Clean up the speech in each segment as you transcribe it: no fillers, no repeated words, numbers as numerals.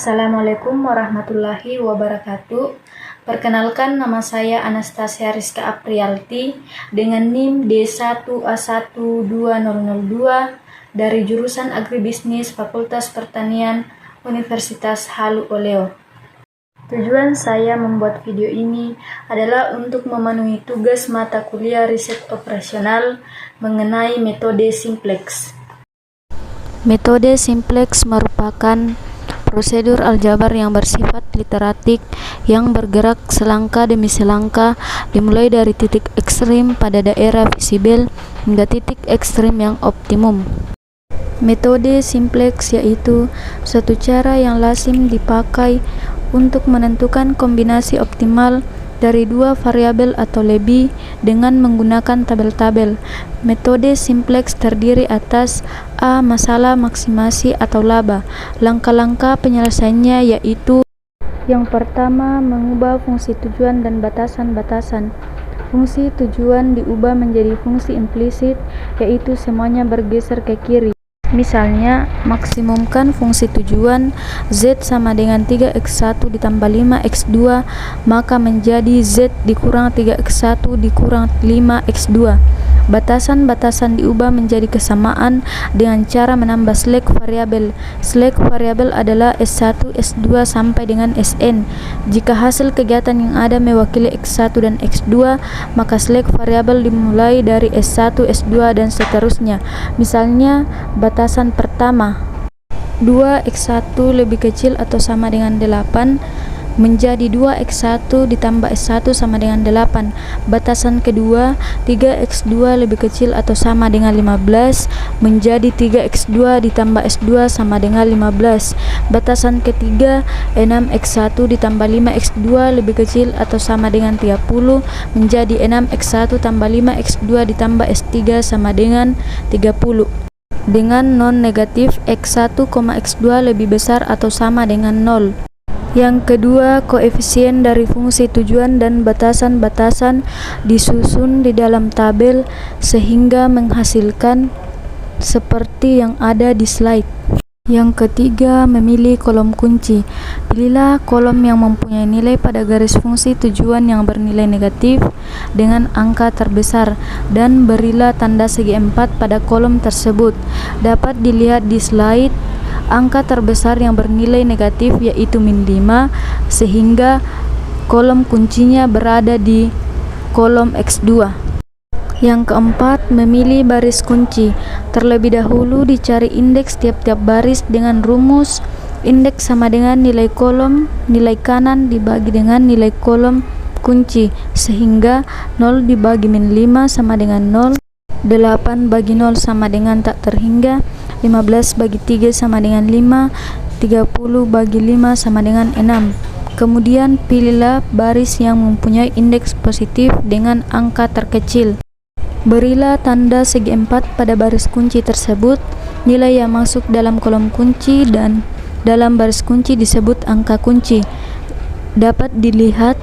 Assalamualaikum warahmatullahi wabarakatuh. Perkenalkan, nama saya Anastasia Rizka Aprialti dengan NIM D1A12002 dari jurusan Agribisnis Fakultas Pertanian Universitas Halu Oleo. Tujuan saya membuat video ini adalah untuk memenuhi tugas mata kuliah riset operasional mengenai metode simplex. Metode simplex merupakan prosedur aljabar yang bersifat literatik yang bergerak selangkah demi selangkah dimulai dari titik ekstrim pada daerah visible hingga titik ekstrim yang optimum. Metode simplex yaitu suatu cara yang lazim dipakai untuk menentukan kombinasi optimal dari dua variabel atau lebih dengan menggunakan tabel-tabel. Metode simplex terdiri atas A. Masalah maksimasi atau laba. Langkah-langkah penyelesaiannya yaitu: yang pertama, mengubah fungsi tujuan dan batasan-batasan. Fungsi tujuan diubah menjadi fungsi implisit, yaitu semuanya bergeser ke kiri. Misalnya, maksimumkan fungsi tujuan Z sama dengan 3x1 ditambah 5x2, maka menjadi Z dikurang 3x1 dikurang 5x2. Batasan-batasan diubah menjadi kesamaan dengan cara menambah slack variabel. Slack variabel adalah S1, S2 sampai dengan Sn. Jika hasil kegiatan yang ada mewakili X1 dan X2, maka slack variabel dimulai dari S1, S2 dan seterusnya. Misalnya, batasan pertama 2x1 lebih kecil atau sama dengan 8 menjadi 2x1 ditambah S1 sama dengan 8. Batasan kedua 3x2 lebih kecil atau sama dengan 15 menjadi 3x2 ditambah S2 sama dengan 15. Batasan ketiga 6x1 ditambah 5x2 lebih kecil atau sama dengan 30 menjadi 6x1 tambah 5x2 ditambah S3 sama dengan 30. Dengan non negatif x1, x2 lebih besar atau sama dengan 0. Yang kedua, koefisien dari fungsi tujuan dan batasan-batasan disusun di dalam tabel sehingga menghasilkan seperti yang ada di slide. Yang ketiga, memilih kolom kunci. Pilihlah kolom yang mempunyai nilai pada garis fungsi tujuan yang bernilai negatif dengan angka terbesar dan berilah tanda segi 4 pada kolom tersebut. Dapat dilihat di slide, angka terbesar yang bernilai negatif yaitu min 5, sehingga kolom kuncinya berada di kolom X2. Yang keempat, memilih baris kunci. Terlebih dahulu dicari indeks tiap-tiap baris dengan rumus indeks sama dengan nilai kolom, nilai kanan dibagi dengan nilai kolom kunci, sehingga 0 dibagi min 5 sama dengan 0, 8 bagi 0 sama dengan tak terhingga, 15 bagi 3 sama dengan 5, 30 bagi 5 sama dengan 6. Kemudian pilihlah baris yang mempunyai indeks positif dengan angka terkecil. Berilah tanda segi 4 pada baris kunci tersebut. Nilai yang masuk dalam kolom kunci dan dalam baris kunci disebut angka kunci. Dapat dilihat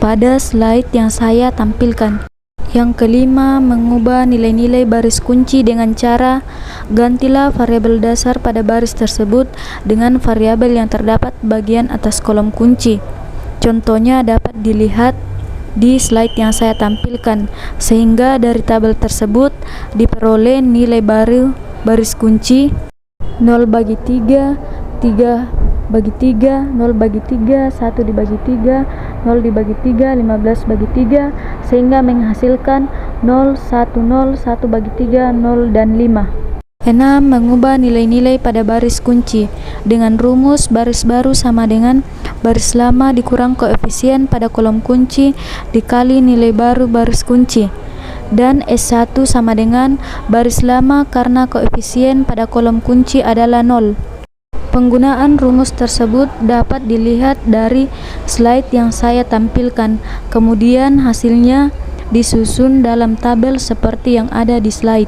pada slide yang saya tampilkan. Yang kelima, mengubah nilai-nilai baris kunci dengan cara gantilah variabel dasar pada baris tersebut dengan variabel yang terdapat bagian atas kolom kunci. Contohnya dapat dilihat di slide yang saya tampilkan, sehingga dari tabel tersebut diperoleh nilai baru baris kunci 0 bagi 3, 3 bagi 3, 0 bagi 3, 1 dibagi 3, 0 dibagi 3, 15 bagi 3, sehingga menghasilkan 0, 1, 0, 1 bagi 3, 0, dan 5. 6. Mengubah nilai-nilai pada baris kunci dengan rumus baris baru sama dengan baris lama dikurang koefisien pada kolom kunci dikali nilai baru baris kunci, dan S1 sama dengan baris lama karena koefisien pada kolom kunci adalah 0. Penggunaan rumus tersebut dapat dilihat dari slide yang saya tampilkan. Kemudian hasilnya disusun dalam tabel seperti yang ada di slide.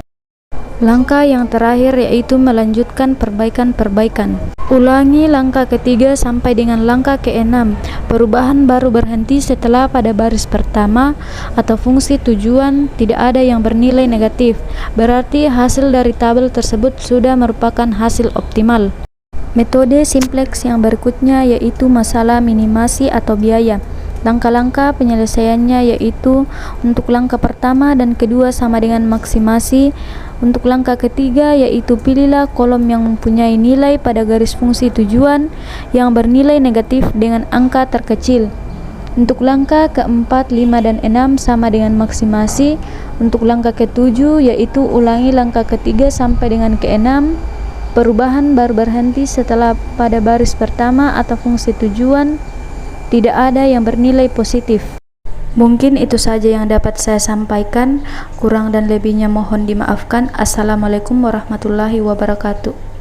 Langkah yang terakhir yaitu melanjutkan perbaikan-perbaikan. Ulangi langkah ketiga sampai dengan langkah ke-6. Perubahan baru berhenti setelah pada baris pertama atau fungsi tujuan tidak ada yang bernilai negatif. Berarti hasil dari tabel tersebut sudah merupakan hasil optimal. Metode simplex yang berikutnya yaitu masalah minimasi atau biaya. Langkah-langkah penyelesaiannya yaitu untuk langkah pertama dan kedua sama dengan maksimasi. Untuk langkah ketiga yaitu pilihlah kolom yang mempunyai nilai pada garis fungsi tujuan yang bernilai negatif dengan angka terkecil. Untuk langkah keempat, 5, dan 6 sama dengan maksimasi. Untuk langkah ketujuh yaitu ulangi langkah ketiga sampai dengan keenam. Perubahan baru berhenti setelah pada baris pertama atau fungsi tujuan tidak ada yang bernilai positif. Mungkin itu saja yang dapat saya sampaikan. Kurang dan lebihnya mohon dimaafkan. Assalamualaikum warahmatullahi wabarakatuh.